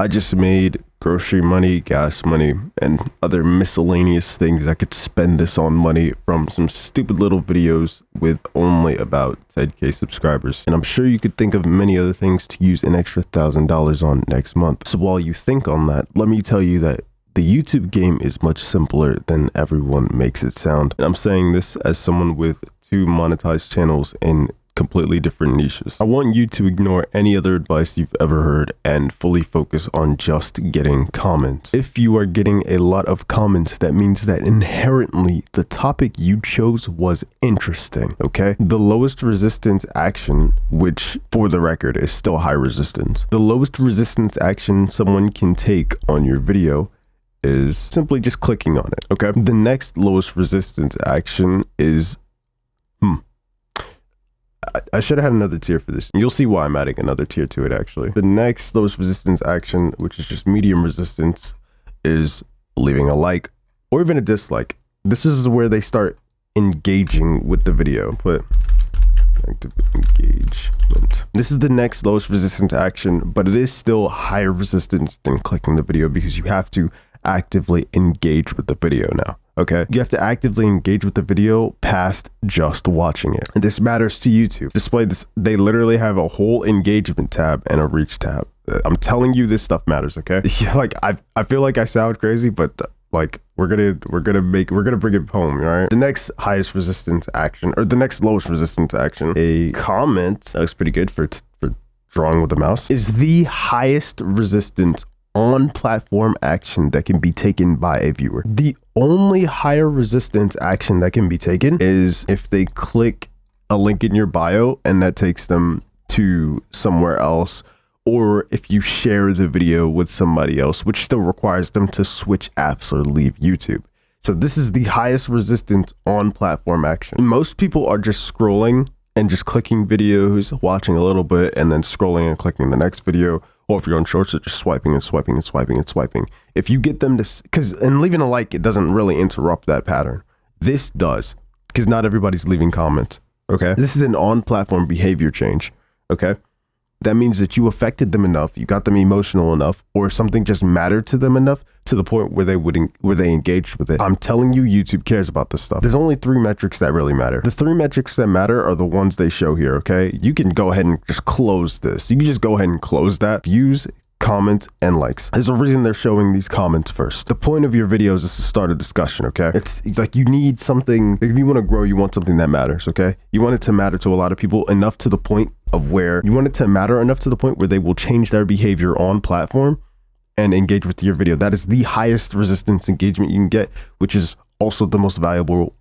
I just made grocery money, gas money, and other miscellaneous things I could spend this on money from some stupid little videos with only about 10k subscribers. And I'm sure you could think of many other things to use an extra $1,000 on next month. So while you think on that, let me tell you that the YouTube game is much simpler than everyone makes it sound. And I'm saying this as someone with 2 monetized channels in completely different niches. I want you to ignore any other advice you've ever heard and fully focus on just getting comments. If you are getting a lot of comments, that means that inherently the topic you chose was interesting, okay? The lowest resistance action, which for the record is still high resistance, the lowest resistance action someone can take on your video is simply just clicking on it, okay? The next lowest resistance action is I should have had another tier for this. You'll see why I'm adding another tier to it, actually. The next lowest resistance action, which is just medium resistance, is leaving a like or even a dislike. This is where they start engaging with the video. Put active engagement. This is the next lowest resistance action, but it is still higher resistance than clicking the video because you have to actively engage with the video now. Okay, you have to actively engage with the video past just watching it. And this matters to YouTube. Display this, they literally have a whole engagement tab and a reach tab. I'm telling you, this stuff matters, okay? Yeah, like I feel like I sound crazy, but like we're gonna bring it home, right? The next highest resistance action, or the next lowest resistance action, a comment, that looks pretty good for drawing with the mouse, is the highest resistance on platform action that can be taken by a viewer. The only higher resistance action that can be taken is if they click a link in your bio and that takes them to somewhere else, or if you share the video with somebody else, which still requires them to switch apps or leave YouTube. So this is the highest resistance on platform action. Most people are just scrolling and just clicking videos, watching a little bit, and then scrolling and clicking the next video. Or if you're on shorts, it's just swiping and swiping and swiping and swiping. If you get them to, and leaving a like, it doesn't really interrupt that pattern. This does, because not everybody's leaving comments, okay? This is an on-platform behavior change, okay? That means that you affected them enough, you got them emotional enough, or something just mattered to them enough to the point where they engaged with it. I'm telling you, YouTube cares about this stuff. There's only 3 metrics that really matter. The 3 metrics that matter are the ones they show here, okay? You can go ahead and just close this. You can just go ahead and close that. Views, comments, and likes. There's a reason they're showing these comments first. The point of your videos is to start a discussion, okay? It's like you need something, if you want to grow, you want something that matters, okay? You want it to matter to a lot of people enough to the point of where you want it to matter enough to the point where they will change their behavior on platform and engage with your video. That is the highest resistance engagement you can get, which is also the most valuable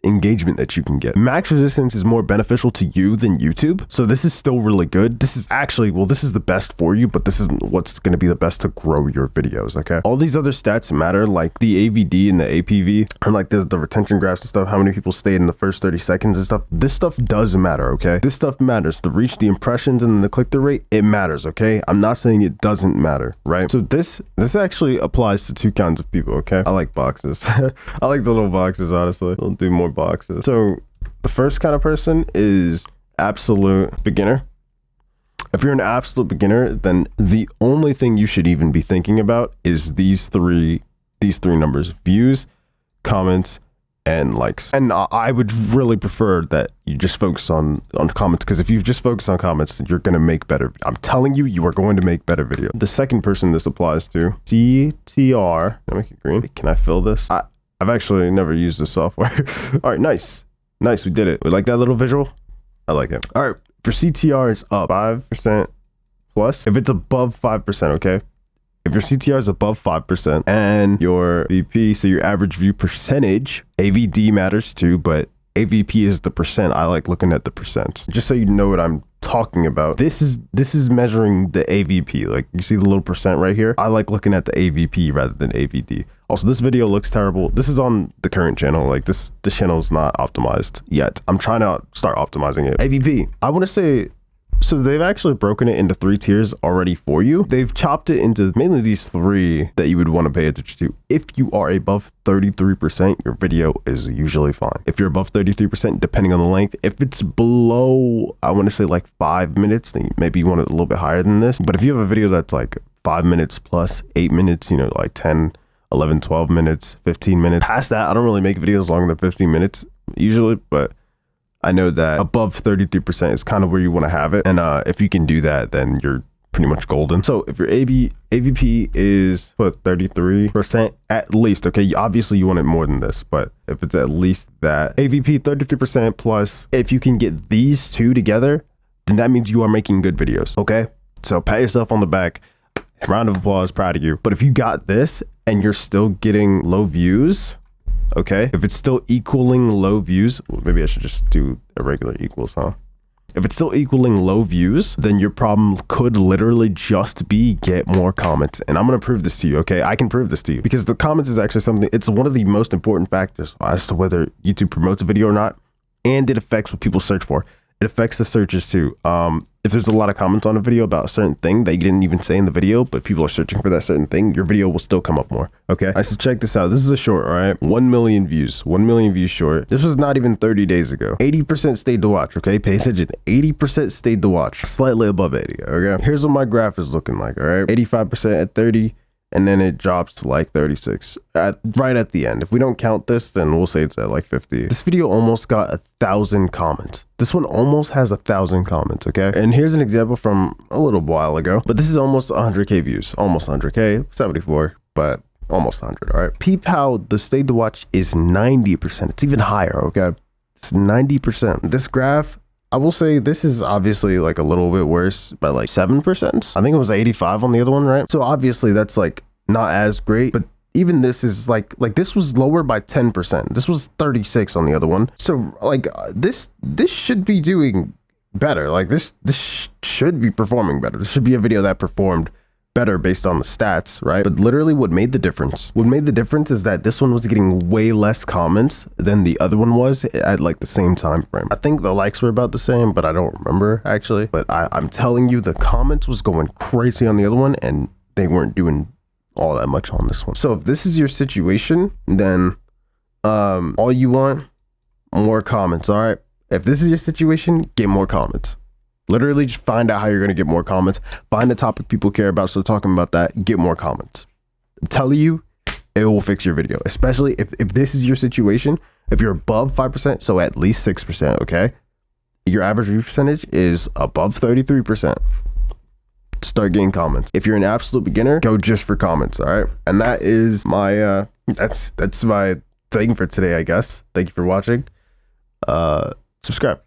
engagement that you can get. Max resistance is more beneficial to you than YouTube. So this is still really good. This is actually, well, this is the best for you, but this isn't what's going to be the best to grow your videos, okay? All these other stats matter, like the AVD and the APV, and like the retention graphs and stuff, how many people stayed in the first 30 seconds and stuff. This stuff does matter, okay? This stuff matters. The reach, the impressions, and the click-through rate, it matters, okay? I'm not saying it doesn't matter, right? So this actually applies to 2 kinds of people, okay? I like boxes. I like the little boxes, honestly. I'll do more boxes. So the first kind of person is absolute beginner. If you're an absolute beginner, then the only thing you should even be thinking about is these three numbers: views, comments, and likes. And I would really prefer that you just focus on comments, because if you just focus on comments, then you're going to make better. I'm telling you, you are going to make better video. The second person this applies to, CTR. Can I make it green? Can I fill this? I've actually never used this software. All right, nice. Nice, we did it. We like that little visual? I like it. All right, for CTR, it's up 5% plus. If it's above 5%, okay? If your CTR is above 5% and your VP, so your average view percentage, AVD matters too, but AVP is the percent. I like looking at the percent. Just so you know what I'm talking about. This is measuring the AVP. Like, you see the little percent right here? I like looking at the AVP rather than AVD. Also, this video looks terrible. This is on the current channel. Like, this channel is not optimized yet. I'm trying to start optimizing it. AVP, I want to say So they've actually broken it into 3 tiers already for you. They've chopped it into mainly these 3 that you would want to pay attention to. If you are above 33%, your video is usually fine. If you're above 33%, depending on the length, if it's below, I want to say like 5 minutes, then maybe you want it a little bit higher than this. But if you have a video that's like 5 minutes plus 8 minutes, you know, like 10, 11, 12 minutes, 15 minutes. Past that, I don't really make videos longer than 15 minutes usually, but I know that above 33% is kind of where you want to have it. And if you can do that, then you're pretty much golden. So if your AVP is what, 33% at least, okay, obviously you want it more than this, but if it's at least that, AVP 33% plus, if you can get these 2 together, then that means you are making good videos, okay? So pat yourself on the back, round of applause, proud of you. But if you got this and you're still getting low views, okay, if it's still equaling low views, well, maybe I should just do a regular equals, huh? If it's still equaling low views, then your problem could literally just be get more comments. And I'm going to prove this to you, okay? I can prove this to you because the comments is actually something, it's one of the most important factors as to whether YouTube promotes a video or not. And it affects what people search for. It affects the searches too. If there's a lot of comments on a video about a certain thing that you didn't even say in the video, but people are searching for that certain thing, your video will still come up more. Okay. I said, check this out. This is a short, all right? 1 million views, 1 million views short. This was not even 30 days ago. 80% stayed to watch. Okay. Pay attention. 80% stayed to watch, slightly above 80. Okay. Here's what my graph is looking like. All right. 85% at 30. And then it drops to like 36 right at the end. If we don't count this, then we'll say it's at like 50. This video almost got 1,000 comments. This one almost has 1,000 comments, okay? And here's an example from a little while ago, but this is almost 100K views, almost 100K, 74, but almost 100, all right? Peep how the stayed to watch is 90%. It's even higher, okay? It's 90%. This graph, I will say this is obviously like a little bit worse by like 7%. I think it was 85 on the other one, right? So obviously that's like not as great, but even this is like this was lower by 10%. This was 36 on the other one. So like this should be doing better. Like this should be performing better. This should be a video that performed better based on the stats, right? But literally what made the difference is that this one was getting way less comments than the other one was at like the same time frame. I think the likes were about the same, but I don't remember actually. But I'm telling you, the comments was going crazy on the other one and they weren't doing all that much on this one. So if this is your situation, then all you want, more comments, all right? If this is your situation, get more comments. Literally just find out how you're going to get more comments. Find a topic people care about, so talking about that, get more comments. I'm telling you, it will fix your video, especially if this is your situation. If you're above 5%, so at least 6%, okay? Your average view percentage is above 33%. Start getting comments. If you're an absolute beginner, go just for comments, all right? And that is my, that's my thing for today, I guess. Thank you for watching. Subscribe.